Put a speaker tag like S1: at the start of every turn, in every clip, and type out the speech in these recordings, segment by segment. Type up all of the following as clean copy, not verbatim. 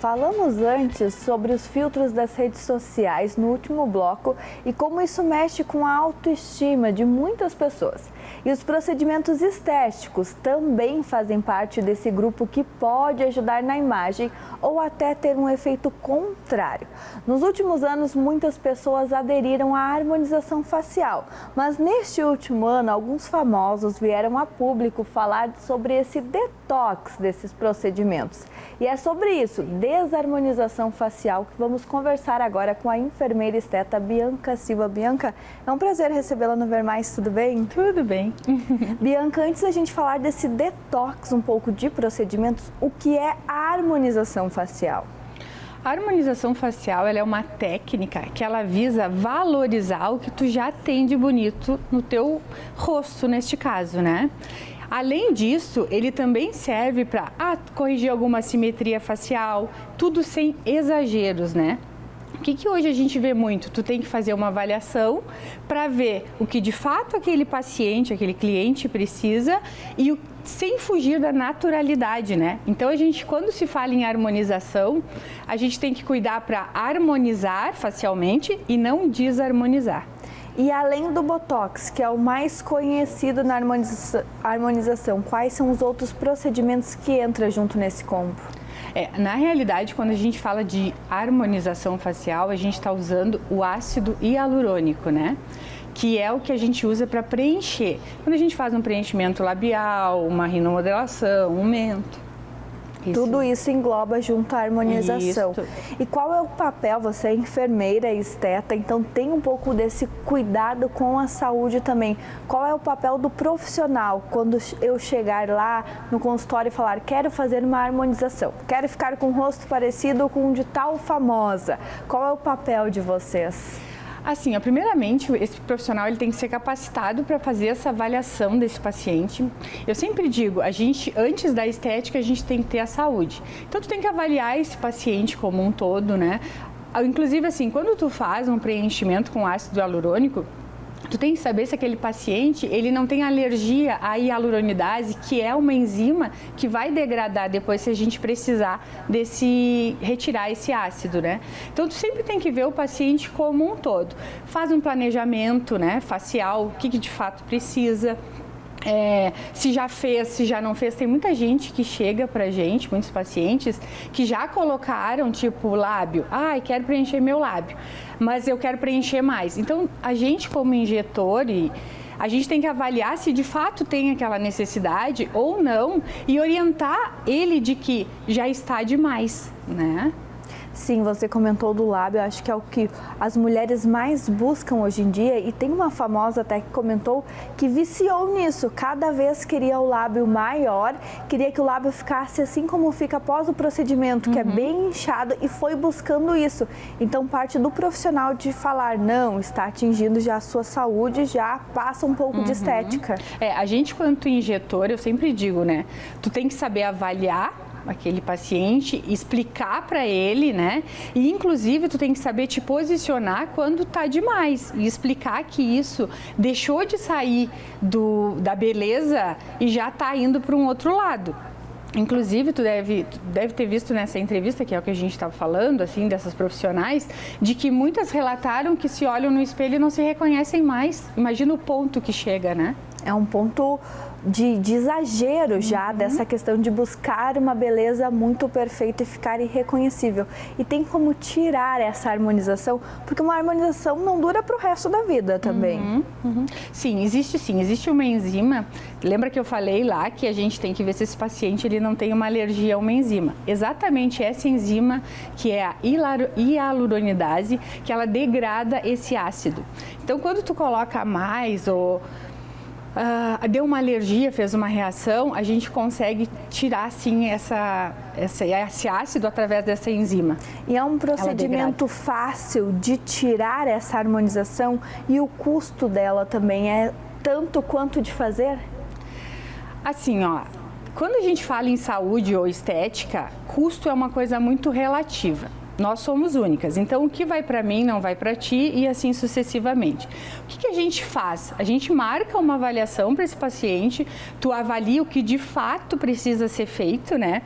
S1: falamos antes sobre os filtros das redes sociais no último bloco e como isso mexe com a autoestima de muitas pessoas. E os procedimentos estéticos também fazem parte desse grupo que pode ajudar na imagem ou até ter um efeito contrário. Nos últimos anos, muitas pessoas aderiram à harmonização facial, mas neste último ano, alguns famosos vieram a público falar sobre esse detox desses procedimentos. E é sobre isso, desarmonização facial, que vamos conversar agora com a enfermeira esteta Bianca Silva. Bianca, é um prazer recebê-la no Ver Mais, tudo bem?
S2: Tudo bem.
S1: Bianca, antes da gente falar desse detox um pouco de procedimentos, o que é a harmonização facial?
S2: A harmonização facial ela é uma técnica que ela visa valorizar o que tu já tem de bonito no teu rosto, neste caso, né? Além disso, ele também serve para corrigir alguma assimetria facial, tudo sem exageros, né? O que hoje a gente vê muito? Tu tem que fazer uma avaliação para ver o que de fato aquele paciente, aquele cliente precisa e sem fugir da naturalidade, né? Então a gente, quando se fala em harmonização, a gente tem que cuidar para harmonizar facialmente e não desarmonizar.
S1: E além do Botox, que é o mais conhecido na harmonização, quais são os outros procedimentos que entram junto nesse combo?
S2: Na realidade, quando a gente fala de harmonização facial, a gente está usando o ácido hialurônico, né? Que é o que a gente usa para preencher. Quando a gente faz um preenchimento labial, uma rinomodelação, um mento.
S1: Tudo isso engloba junto à harmonização.
S2: Isso.
S1: E qual é o papel? Você é enfermeira e esteta, então tem um pouco desse cuidado com a saúde também. Qual é o papel do profissional quando eu chegar lá no consultório e falar, quero fazer uma harmonização, quero ficar com o rosto parecido com o de tal famosa? Qual é o papel de vocês?
S2: Assim, primeiramente, esse profissional ele tem que ser capacitado para fazer essa avaliação desse paciente. Eu sempre digo, antes da estética, a gente tem que ter a saúde. Então, tu tem que avaliar esse paciente como um todo, né? Inclusive, assim, quando tu faz um preenchimento com ácido hialurônico, tu tem que saber se aquele paciente ele não tem alergia à hialuronidase, que é uma enzima que vai degradar depois se a gente precisar retirar esse ácido, né? Então, tu sempre tem que ver o paciente como um todo. Faz um planejamento, né, facial, o que de fato precisa. Se já fez, se já não fez, tem muita gente que chega pra gente, muitos pacientes, que já colocaram tipo lábio, quero preencher meu lábio, mas eu quero preencher mais. Então, a gente como injetor, a gente tem que avaliar se de fato tem aquela necessidade ou não e orientar ele de que já está demais, né?
S1: Sim, você comentou do lábio, acho que é o que as mulheres mais buscam hoje em dia e tem uma famosa até que comentou que viciou nisso, cada vez queria o lábio maior, queria que o lábio ficasse assim como fica após o procedimento, que é bem inchado e foi buscando isso. Então parte do profissional de falar, não, está atingindo já a sua saúde, já passa um pouco de estética.
S2: A gente quanto injetor, eu sempre digo, né, tu tem que saber avaliar aquele paciente, explicar para ele, né? E inclusive tu tem que saber te posicionar quando tá demais e explicar que isso deixou de sair da beleza e já tá indo para um outro lado. Inclusive, tu deve ter visto nessa entrevista, que é o que a gente estava falando, assim, dessas profissionais, de que muitas relataram que se olham no espelho e não se reconhecem mais. Imagina o ponto que chega, né?
S1: É um ponto de exagero já dessa questão de buscar uma beleza muito perfeita e ficar irreconhecível. E tem como tirar essa harmonização, porque uma harmonização não dura para o resto da vida também.
S2: Sim, existe uma enzima. Lembra que eu falei lá que a gente tem que ver se esse paciente ele não tem uma alergia a uma enzima. Exatamente essa enzima que é a hialuronidase, que ela degrada esse ácido. Então, quando tu coloca mais ou deu uma alergia, fez uma reação, a gente consegue tirar sim esse ácido através dessa enzima.
S1: E é um procedimento fácil de tirar essa harmonização e o custo dela também é tanto quanto de fazer?
S2: Assim, quando a gente fala em saúde ou estética, custo é uma coisa muito relativa. Nós somos únicas, então o que vai para mim não vai para ti e assim sucessivamente. O que a gente faz? A gente marca uma avaliação para esse paciente, tu avalia o que de fato precisa ser feito, né?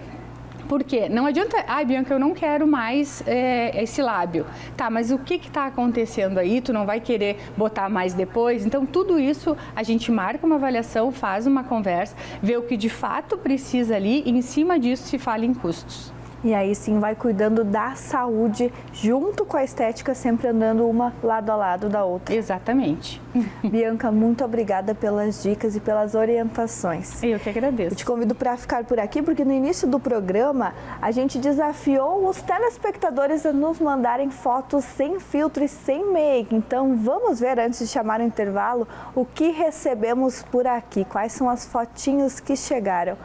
S2: Por quê? Não adianta, Bianca, eu não quero mais esse lábio. Tá, mas o que está acontecendo aí? Tu não vai querer botar mais depois? Então, tudo isso a gente marca uma avaliação, faz uma conversa, vê o que de fato precisa ali e em cima disso se fala em custos.
S1: E aí sim vai cuidando da saúde junto com a estética, sempre andando uma lado a lado da outra.
S2: Exatamente.
S1: Bianca, muito obrigada pelas dicas e pelas orientações.
S2: Eu que agradeço.
S1: Eu te convido para ficar por aqui, porque no início do programa a gente desafiou os telespectadores a nos mandarem fotos sem filtro e sem make. Então vamos ver, antes de chamar o intervalo, o que recebemos por aqui, quais são as fotinhos que chegaram.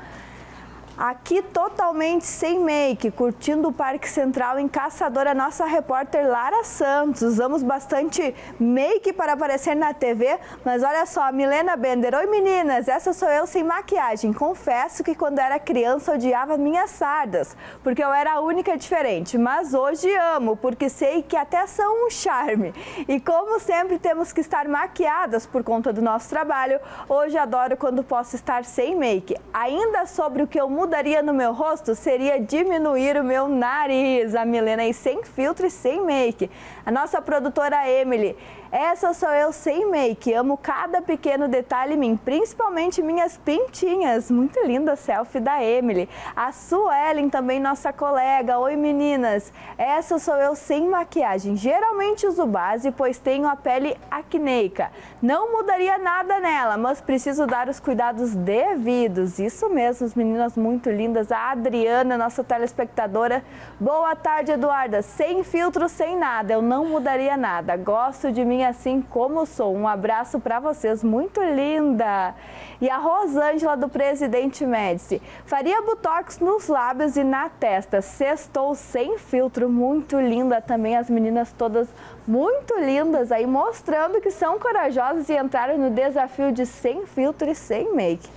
S1: Aqui totalmente sem make, curtindo o Parque Central em Caçador, a nossa repórter Lara Santos. Usamos bastante make para aparecer na TV, mas olha só, a Milena Bender. Oi meninas, essa sou eu sem maquiagem. Confesso que quando era criança odiava minhas sardas, porque eu era a única diferente. Mas hoje amo, porque sei que até são um charme. E como sempre temos que estar maquiadas por conta do nosso trabalho, hoje adoro quando posso estar sem make. Ainda sobre o que eu mudaria no meu rosto seria diminuir o meu nariz. A Milena aí sem filtro e sem make. A nossa produtora Emily. Essa sou eu sem make. Amo cada pequeno detalhe em mim, principalmente minhas pintinhas. Muito linda a selfie da Emily. A Suelen também, nossa colega. Oi meninas. Essa sou eu sem maquiagem. Geralmente uso base, pois tenho a pele acneica. Não mudaria nada nela, mas preciso dar os cuidados devidos. Isso mesmo, as meninas muito lindas. A Adriana, nossa telespectadora. Boa tarde, Eduarda. Sem filtro, sem nada. Eu não mudaria nada. Gosto de mim assim como sou. Um abraço para vocês, muito linda. E a Rosângela do Presidente Médici. Faria botox nos lábios e na testa. Sextou sem filtro, muito linda também. As meninas todas muito lindas aí, mostrando que são corajosas e entraram no desafio de sem filtro e sem make.